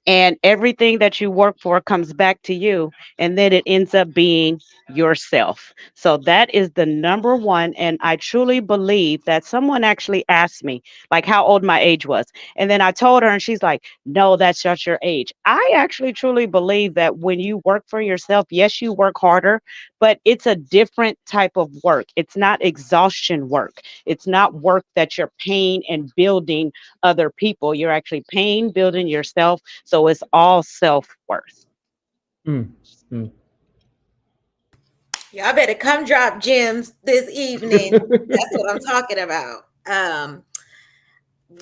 and everything that you work for comes back to you, and then it ends up being yourself. So that is the number one. And I truly believe that someone actually asked me like how old my age was, and then I told her and she's like, no, that's not your age. I actually truly believe that when you work for yourself, yes, you work harder, but it's a different type of work. It's not exhaustion work. It's not work that you're paying and building other people. You're actually paying, building yourself. So So it's all self-worth. Mm, mm. Y'all better come drop gems this evening. That's what I'm talking about.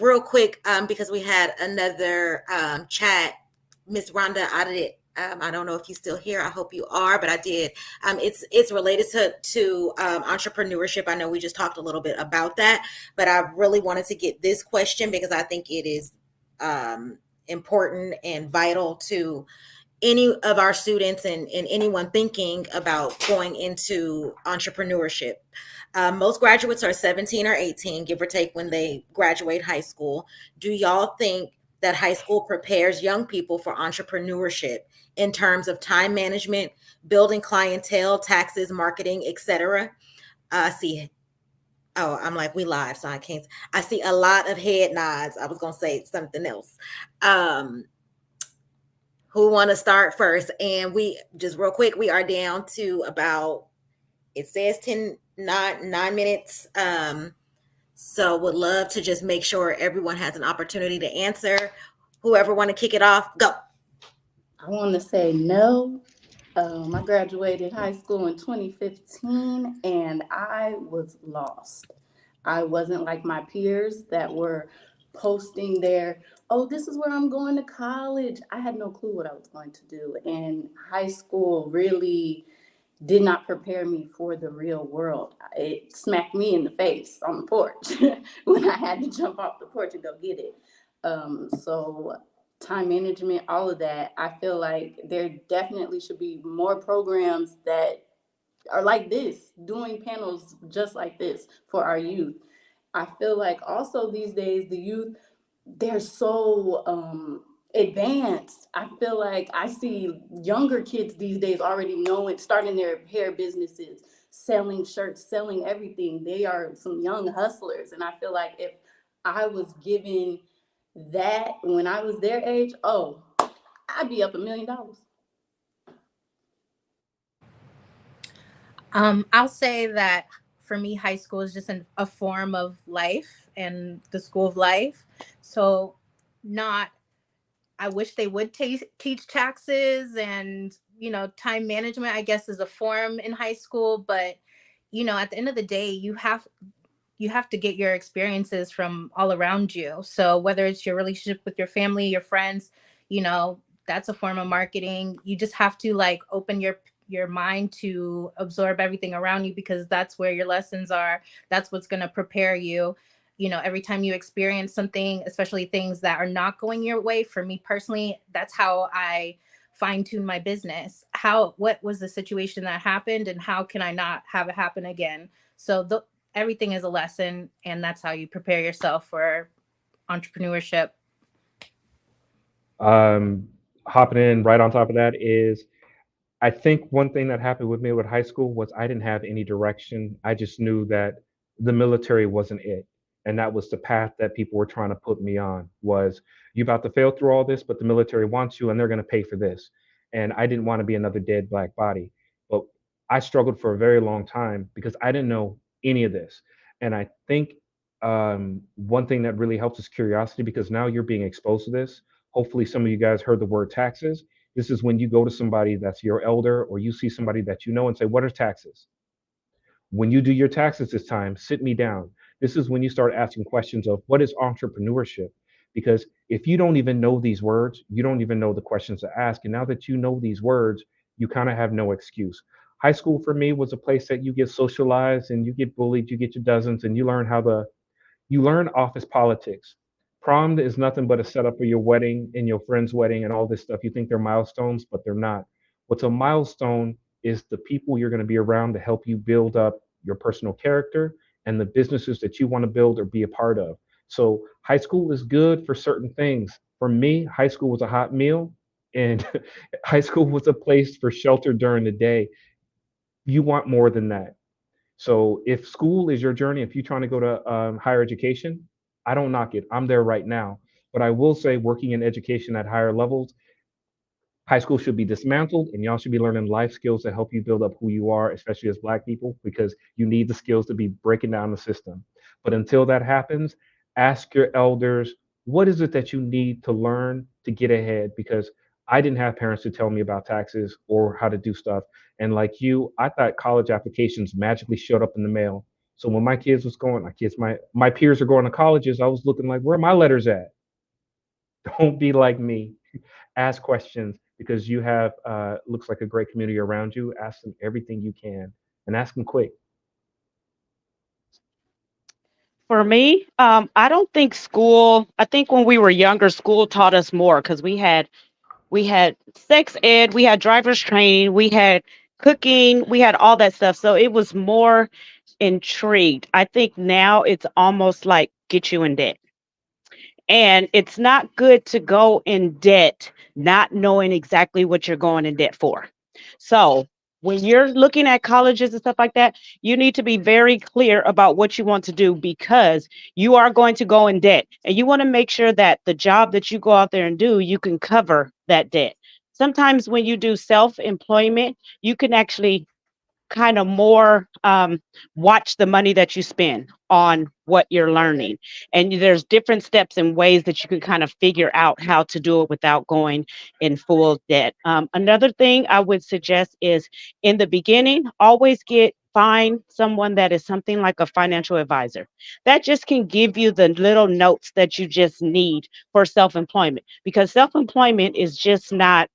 Real quick, because we had another chat. Miss Rhonda, I did. I don't know if you're still here. I hope you are, but I did. It's related to entrepreneurship. I know we just talked a little bit about that, but I really wanted to get this question because I think it is important and vital to any of our students and anyone thinking about going into entrepreneurship. Most graduates are 17 or 18, give or take, when they graduate high school. Do y'all think that high school prepares young people for entrepreneurship in terms of time management, building clientele, taxes, marketing, etc.? See, oh, I'm like, we live, so I can't. I see a lot of head nods. I was gonna say something else. Who want to start first? And we just real quick, we are down to about, it says 9 minutes. So would love to just make sure everyone has an opportunity to answer. Whoever want to kick it off, go. I want to say no. I graduated high school in 2015 and I was lost. I wasn't like my peers that were posting their, oh, this is where I'm going to college. I had no clue what I was going to do. And high school really did not prepare me for the real world. It smacked me in the face on the porch when I had to jump off the porch and go get it. So time management, all of that, I feel like there definitely should be more programs that are like this, doing panels just like this for our youth. I feel like also these days the youth, they're so advanced. I feel like I see younger kids these days already knowing, starting their hair businesses, selling shirts, selling everything. They are some young hustlers. And I feel like if I was given that when I was their age, oh, I'd be up $1 million. I'll say that for me, high school is just a form of life and the school of life. So, not, I wish they would teach taxes and, time management, I guess, is a form in high school. But, at the end of the day, you have to get your experiences from all around you. So whether it's your relationship with your family, your friends, you know, that's a form of marketing. You just have to like open your mind to absorb everything around you because that's where your lessons are. That's what's going to prepare you. Every time you experience something, especially things that are not going your way, for me personally, that's how I fine tune my business. What was the situation that happened and how can I not have it happen again? So everything is a lesson, and that's how you prepare yourself for entrepreneurship. Um, Hopping in right on top of that is I think one thing that happened with me with high school was I didn't have any direction. I just knew that the military wasn't it. And that was the path that people were trying to put me on was you about to fail through all this, but the military wants you and they're going to pay for this. And I didn't want to be another dead black body. But I struggled for a very long time because I didn't know any of this. And I think one thing that really helps is curiosity because now you're being exposed to this. Hopefully, some of you guys heard the word taxes. This is when you go to somebody that's your elder or you see somebody that you know and say, what are taxes? When you do your taxes this time, sit me down. This is when you start asking questions of what is entrepreneurship? Because if you don't even know these words, you don't even know the questions to ask. And now that you know these words, you kind of have no excuse. High school for me was a place that you get socialized and you get bullied, you get your dozens, and you learn office politics. Prom is nothing but a setup for your wedding and your friend's wedding and all this stuff. You think they're milestones, but they're not. What's a milestone is the people you're going to be around to help you build up your personal character and the businesses that you want to build or be a part of. So, high school is good for certain things. For me, high school was a hot meal, and high school was a place for shelter during the day. You want more than that. So if school is your journey, if you're trying to go to higher education, I don't knock it. I'm there right now. But I will say, working in education at higher levels, high school should be dismantled, and y'all should be learning life skills to help you build up who you are, especially as Black people, because you need the skills to be breaking down the system. But until that happens, ask your elders, what is it that you need to learn to get ahead because I didn't have parents to tell me about taxes or how to do stuff. And like you, I thought college applications magically showed up in the mail. So when my kids was going, my peers are going to colleges, I was looking like, where are my letters at? Don't be like me. Ask questions because you have looks like a great community around you. Ask them everything you can and ask them quick. For me, I don't think school. I think when we were younger, school taught us more because we had sex ed, we had driver's training, we had cooking, we had all that stuff. So it was more intrigued. I think now it's almost like get you in debt. And it's not good to go in debt not knowing exactly what you're going in debt for. So when you're looking at colleges and stuff like that, you need to be very clear about what you want to do because you are going to go in debt. And you want to make sure that the job that you go out there and do, you can cover that debt. Sometimes when you do self employment, you can actually kind of more watch the money that you spend on what you're learning. And there's different steps and ways that you can kind of figure out how to do it without going in full debt. Another thing I would suggest is in the beginning, always find someone that is something like a financial advisor that just can give you the little notes that you just need for self-employment because self-employment is just not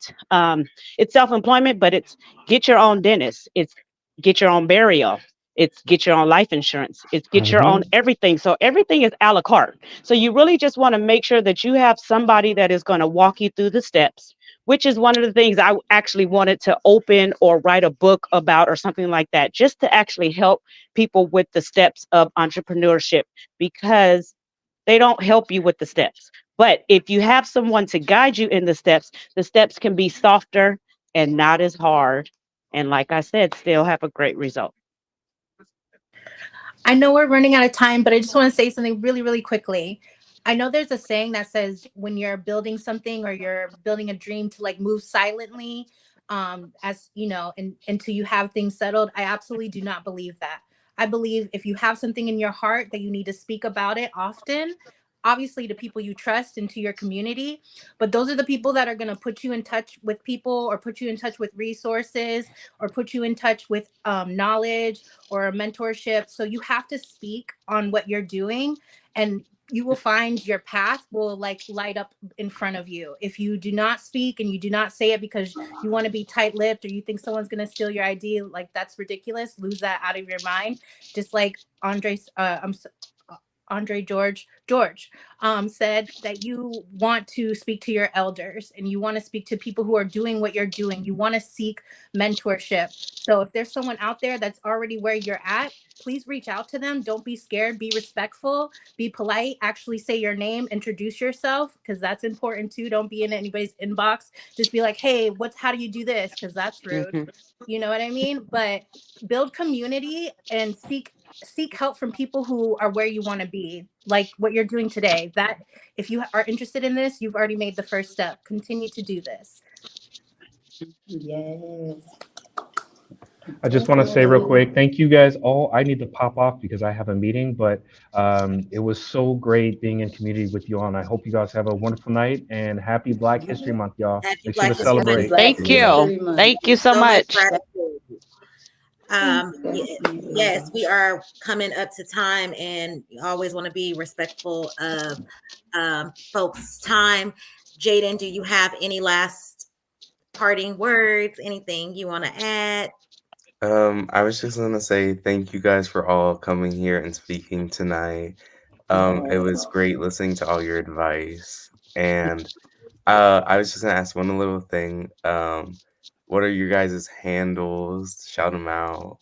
it's self-employment, but it's get your own dentist, it's get your own burial, it's get your own life insurance, it's get your own Hmm. everything. So everything is a la carte. So you really just want to make sure that you have somebody that is going to walk you through the steps, which is one of the things I actually wanted to open or write a book about or something like that, just to actually help people with the steps of entrepreneurship because they don't help you with the steps. But if you have someone to guide you in the steps can be softer and not as hard. And like I said, still have a great result. I know we're running out of time, but I just want to say something really, really quickly. I know there's a saying that says when you're building something or you're building a dream to like move silently, as you know, and until you have things settled. I absolutely do not believe that. I believe if you have something in your heart that you need to speak about it often, obviously to people you trust and to your community, but those are the people that are going to put you in touch with people or put you in touch with resources or put you in touch with knowledge or a mentorship. So you have to speak on what you're doing and you will find your path will like light up in front of you. If you do not speak and you do not say it because you want to be tight-lipped or you think someone's going to steal your idea, like that's ridiculous. Lose that out of your mind. Just like Andre George said that you want to speak to your elders and you want to speak to people who are doing what you're doing. You want to seek mentorship. So if there's someone out there that's already where you're at, please reach out to them. Don't be scared. Be respectful. Be polite. Actually say your name. Introduce yourself because that's important too. Don't be in anybody's inbox. Just be like, hey, how do you do this? Because that's rude. Hmm. You know what I mean? But build community and seek help from people who are where you want to be, like what you're doing today. That if you are interested in this, you've already made the first step. Continue to do this. Yes, I just want to say real definitely. quick, thank you guys all. I need to pop off because I have a meeting, but it was so great being in community with you all. And I hope you guys have a wonderful night and happy Black History Month, y'all. Happy Make sure to Black History Month. Happy celebrate. Black Thank you. History Month. Thank you so So much much. gratitude. Yes, we are coming up to time, and you always want to be respectful of folks' time. Jaden, do you have any last parting words? Anything you want to add? I was just gonna say thank you guys for all coming here and speaking tonight. It was Yes. great listening to all your advice. And I was just gonna ask one little thing. What are your guys' handles? Shout them out.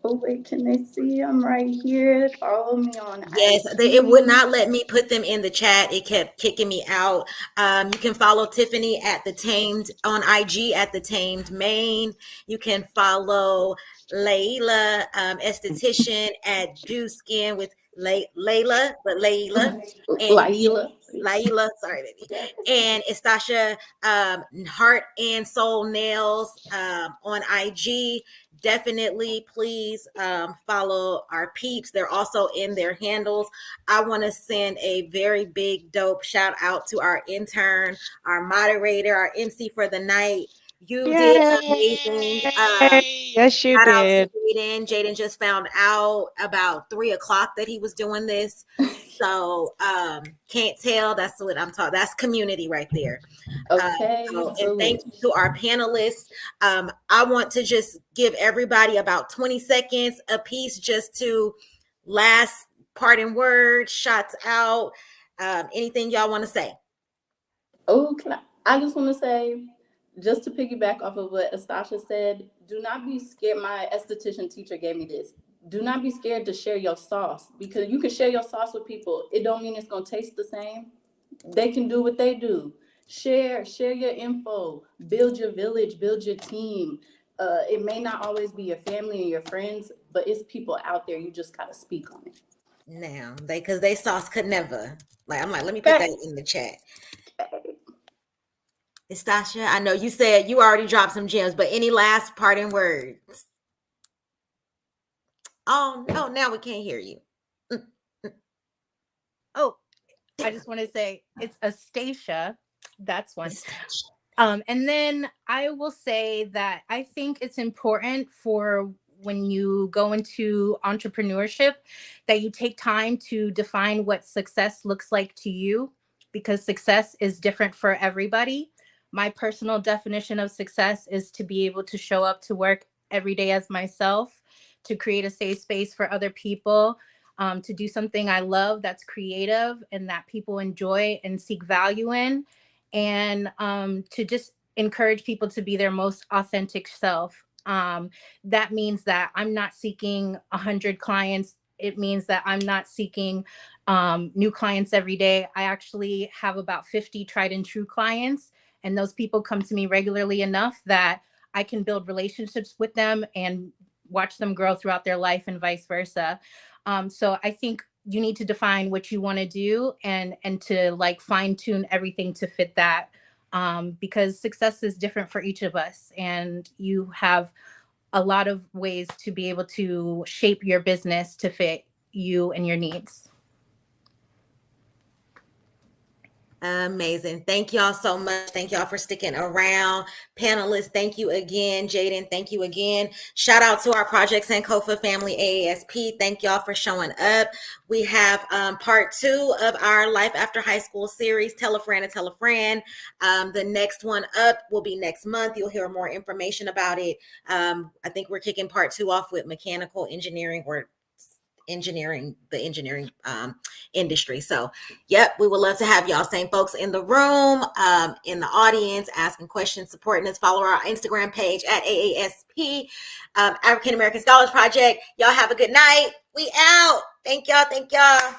Oh wait, can they see? I'm right here. Follow me on Yes, it would IG. not let me put them in the chat. It kept kicking me out. You can follow Tiffany at the Tamed on IG at the Tamed Main. You can follow Layla esthetician at Do Skin with Layla, but Layla, and you can Laila. Layla, sorry, baby, Yes. and Estasha Heart and Soul Nails on IG. definitely please follow our peeps. They're also in their handles. I want to send a very big dope shout out to our intern, our moderator, our MC for the night. You did amazing. Yay! Yes, you Shout out to did. Jaden. Jaden just found out about 3 o'clock that he was doing this. So can't tell. That's what I'm talking. That's community right there. Okay, And thank you to our panelists. I want to just give everybody about 20 seconds a piece just to last parting words, shots out, anything y'all want to say. Oh, I just want to say, just to piggyback off of what Astasha said, do not be scared. My esthetician teacher gave me this. Do not be scared to share your sauce, because you can share your sauce with people. It don't mean it's gonna taste the same. They can do what they do. Share your info. Build your village. Build your team. It may not always be your family and your friends, but it's people out there. You just gotta speak on it. Now, because they sauce could never. Like, I'm like, let me put that in the chat. Estasha, I know you said you already dropped some gems, but any last parting words? Oh, no, now we can't hear you. Oh, I just want to say it's Astacia. That's one. Estasha. And then I will say that I think it's important for when you go into entrepreneurship that you take time to define what success looks like to you, because success is different for everybody. My personal definition of success is to be able to show up to work every day as myself, to create a safe space for other people, to do something I love that's creative and that people enjoy and seek value in, and to just encourage people to be their most authentic self. That means that I'm not seeking 100 clients. It means that I'm not seeking new clients every day. I actually have about 50 tried and true clients, and those people come to me regularly enough that I can build relationships with them and watch them grow throughout their life, and vice versa. So I think you need to define what you want to do, and to like fine tune everything to fit that, because success is different for each of us, and you have a lot of ways to be able to shape your business to fit you and your needs. Amazing. Thank y'all so much. Thank y'all for sticking around. Panelists, thank you again. Jaden, thank you again. Shout out to our Project Sankofa family, AASP. Thank y'all for showing up. We have part 2 of our Life After High School series, Tell a Friend and Tell a Friend. The next one up will be next month. You'll hear more information about it. I think we're kicking part 2 off with mechanical engineering, or the engineering industry. So yep, we would love to have y'all same folks in the room, in the audience, asking questions, supporting us. Follow our Instagram page at AASP, African American Scholars Project. Y'all have a good night. We out. Thank y'all.